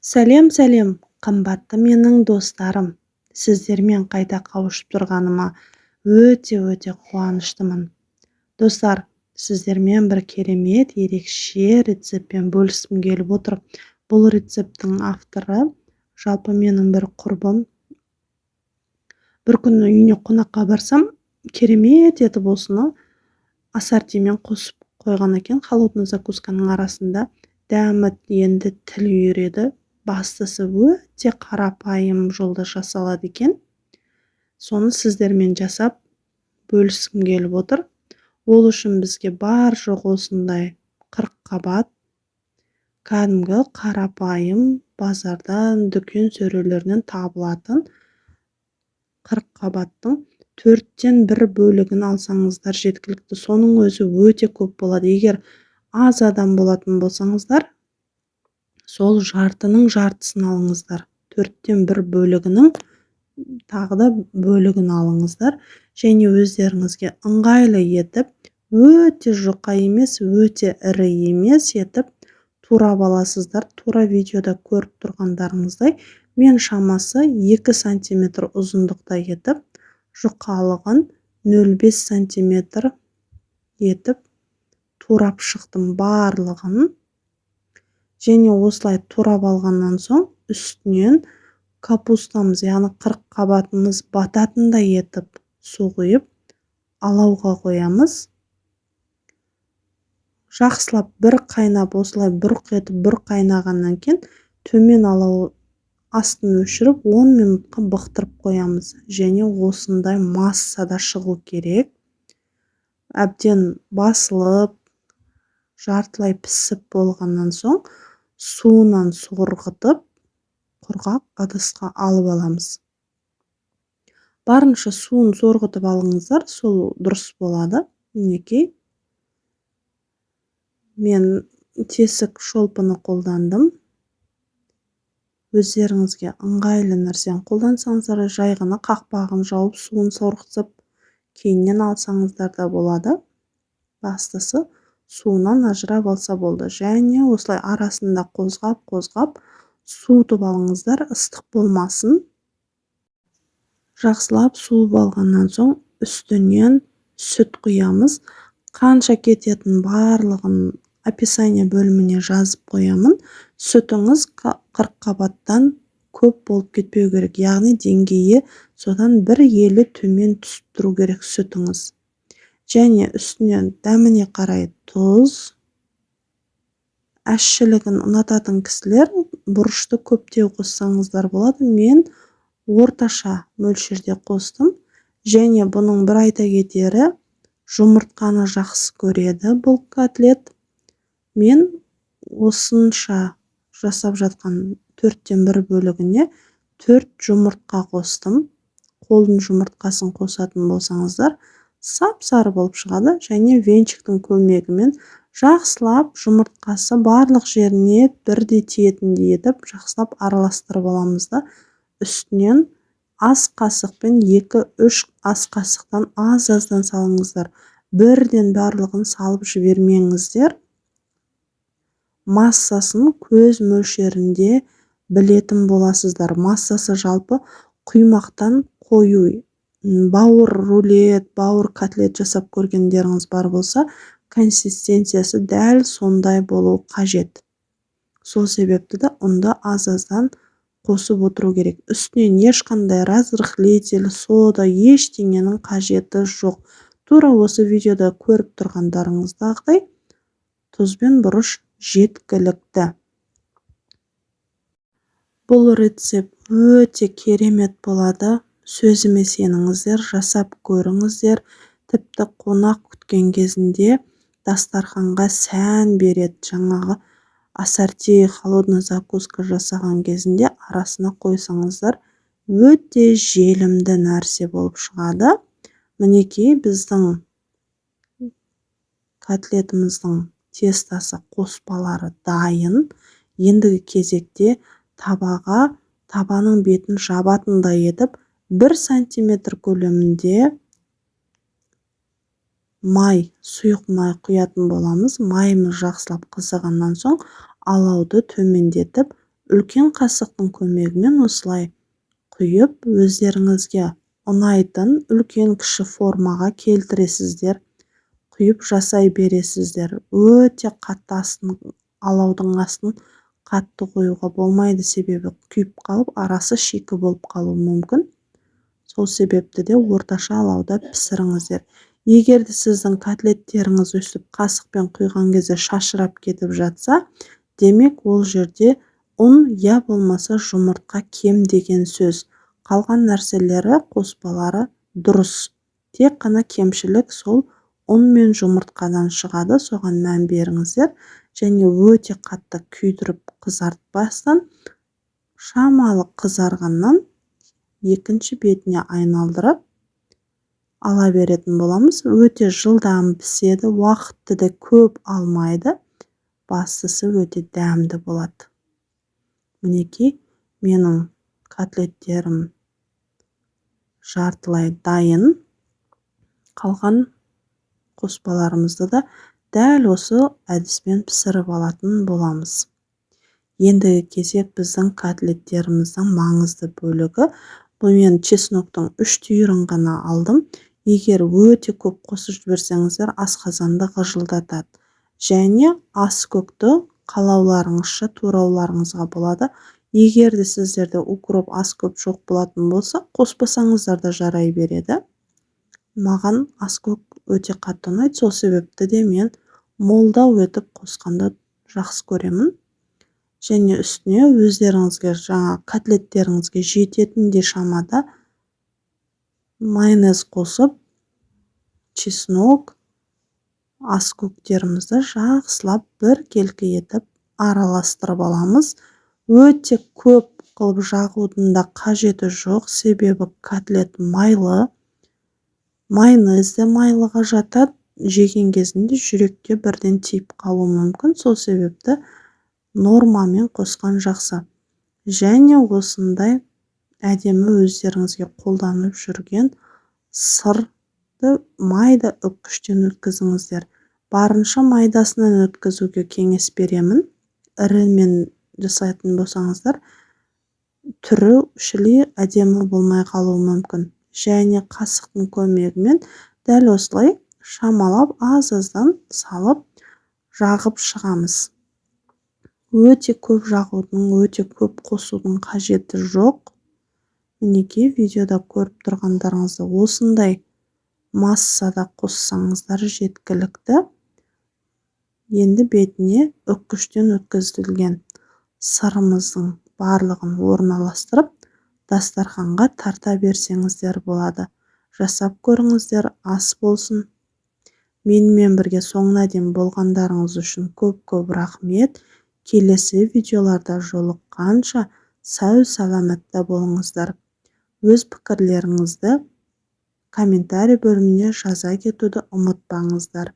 Сәлем сәлем, қымбатты менің достарым. Сіздермен қайта қауышып тұрғаныма өте қуаныштымын. Достар, сіздермен бір керемет ерекше рецептпен бөліскім келіп отыр. Бұл рецепттің авторы жалпы менің бір құрбым. Бір күні үйіне қонаққа барсам, керемет етіп осыны ассортимен қосып қойған екен. Холодный закусканың арасында дәмі енді тіл үйіреді. Бастысы өте қарапайым жолда жасалады екен. Соны сіздермен жасап бөліскім келіп отыр. Ол үшін бізге бар жоқ осындай 40 қабат кәдімгі қарапайым базардан, дүкен сөрелерінен табылатын 40 қабаттың 4-тен 1 бөлігін алсаңыздар жеткілікті. Соның өзі өте көп болады. Егер аз адам болатын болсаңыздар, сол жартының жартысын алыңыздар. 4-тен 1 бөлігінің тағы да бөлігін алыңыздар. Және өздеріңізге ыңғайлы етіп, өте жұқа емес, өте ірі емес етіп турап аласыздар. Тура видеода көріп тұрғандарыңыздай, мен шамасы 2 сантиметр ұзындықта етіп, жұқалығын 0,5 сантиметр етіп турап шықтым барлығын. Және осылай турап алғаннан соң үстінен капустамыз, яғни 40 қабатымыз бататындай етіп су құйып алауға қоямыз. Жақсылап бір қайнап, осылай бұрқ етіп бір қайнағаннан кейін төмен алау астын өшіріп 10 минутқа бұқтырып қоямыз. Және осындай массада шығу керек. Әбден басылып, жартылай пісіп болғаннан соң суынан сорғытып, құрғақ ыдысқа алып аламыз. Барынша суын сорғытып алыңыздар, сол дұрыс болады. Мінекей, мен тесік шолпыны қолдандым. Өздеріңізге ыңғайлы нәрсені қолдансаңыздар, жай ғана қақпағын жауып, суын сорғытып, кейіннен алсаңыздар да болады. Бастысы суынан ажырап алса болды. Және осылай арасында қозғап суытып алыңыздар, ыстық болмасын. Жақсылап суып алғаннан соң үстінен сүт құямыз. Қанша кететін барлығын описание бөліміне жазып қоямын. Сүтіңіз 40 қабаттан көп болып кетпеу керек. Яғни деңгейі содан бір елі төмен түсіп тұру керек сүтіңіз. Және үстінен дәміне қарай тұз. Әшшілігін ұнататын кісілер бұрышты көптеу қоссаңыздар болады. Мен орташа мөлшерде қостым. Және бұның бір айта кетері, жұмыртқаны жақсы көреді бұл котлет. Мен осынша жасап жатқан 4-тен 1 бөлігіне 4 жұмыртқа қостым. Қолдың жұмыртқасын қосатын болсаңыздар, сап-сары болып шығады. Және венчиктің көмегімен жақсылап жұмыртқасы барлық жеріне бірдей тиетіндей етіп, жақсылап араластырып аламыз да, үстінен ас қасықпен 2-3 ас қасықтан аз-аздан салыңыздар. Бірден барлығын салып жібермеңіздер. Массасын көз мөлшерінде білетін боласыздар. Массасы жалпы құймақтан қою. Бауыр рулет, бауыр котлет жасап көргендеріңіз бар болса, консистенциясы дәл сондай болу қажет. Сол себепті де ұнды аз-аздан қосып отыру керек. Үстінен ешқандай разрыхлитель, сода, ештеңенің қажеті жоқ. Тура осы видеода көріп тұрғандарыңыздағыдай тұз бен бұрыш жеткілікті. Бұл рецепт өте керемет болады. Сөзіме сеніңіздер, жасап көріңіздер. Тіпті қонақ күткен кезінде дастарханға сән береді. Жаңағы ассорти холодный закуска жасаған кезінде арасына қойсаңыздар, өте желімді нәрсе болып шығады. Мінекей біздің котлетіміздің тестасы қоспалары дайын. Ендігі кезекте табаның бетін жабатындай етіп 1 сантиметр көлемінде май, сұйық май құятын боламыз. Майымыз жақсылап қызығаннан соң алауды төмендетіп Үлкен қасықтың көмегімен осылай құйып, өздеріңізге ұнайтын үлкен-кіші формаға келтіресіздер. Құйып жасай бересіздер. Өте қатты алаудың астын қатты қоюға болмайды, себебі күйіп қалып, арасы шикі болып қалуы мүмкін. Сол себепті де орташа алауда пісіріңіздер. Егер де сіздің котлеттеріңіз өстіп қасықпен құйған кезде шашырап кетіп жатса, демек ол жерде ұн я болмаса жұмыртқа кем деген сөз. Қалған нәрселері, қоспалары дұрыс. Тек қана кемшілік сол ұн мен жұмыртқадан шығады, соған мән беріңіздер. Және өте қатты күйдіріп қызартпастан, шамалы қызарғаннан екінші бетіне айналдырып ала беретін боламыз. Өте жылдам піседі, уақытты да көп алмайды. Бастысы өте дәмді болады. Мінекей, менің котлеттерім жартылай дайын. Қалған қоспаларымызды да дәл осы әдіспен пісіріп алатын боламыз. Ендігі кезек біздің котлеттеріміздің маңызды бөлігі. Бұл мен чесноктың 3 түйірін ғана алдым. Егер өте көп қосып жіберсеңіздер, асқазанды ғыжылдатады. Және аскөкті қалауларыңызша турауларыңызға болады. Егер де сіздерде укроп аскөк жоқ болатын болса, қоспасаңыздар да жарай береді. Маған аскөк өте қатты ұнайды, сол себепті де мен молдау етіп қосқанды жақсы көремін. Және үстіне өздеріңізге жаңа котлеттеріңізге жететіндей шамада майонез қосып, чеснок, аскөктерімізді жақсылап бір келкі етіп араластырып аламыз. Өте көп қылып жағудың да қажеті жоқ, себебі котлет майлы. Майонез де майлыға жатады, жеген кезінде жүрекке бірден тиіп қалуы мүмкін, сол себепті нормамен қосқан жақсы. Және осындай әдемі өздеріңізге қолданып жүрген сырды майда үккіштен өткізіңіздер. Барынша майдасынан өткізуге кеңес беремін. Ірімен жасайтын болсаңыздар, түрі шіли әдемі болмай қалуы мүмкін. Және қасықтың көмегімен дәл осылай шамалап аз-аздан салып жағып шығамыз. Өте көп жағудың, өте көп қосудың қажеті жоқ. Мінекей, видеода көріп тұрғандарыңызды осындай массада қоссаңыздар жеткілікті. Енді бетіне үккіштен өткізілген сырымыздың барлығын орналастырып, дастарханға тарта берсеңіздер болады. Жасап көріңіздер, ас болсын. Менімен бірге соңына дейін болғандарыңыз үшін көп-көп рахмет. Келесі видеоларда жолыққанша сау саламатта болыңыздар. Өз пікірлеріңізді комментарий бөліміне жаза кетуді ұмытпаңыздар.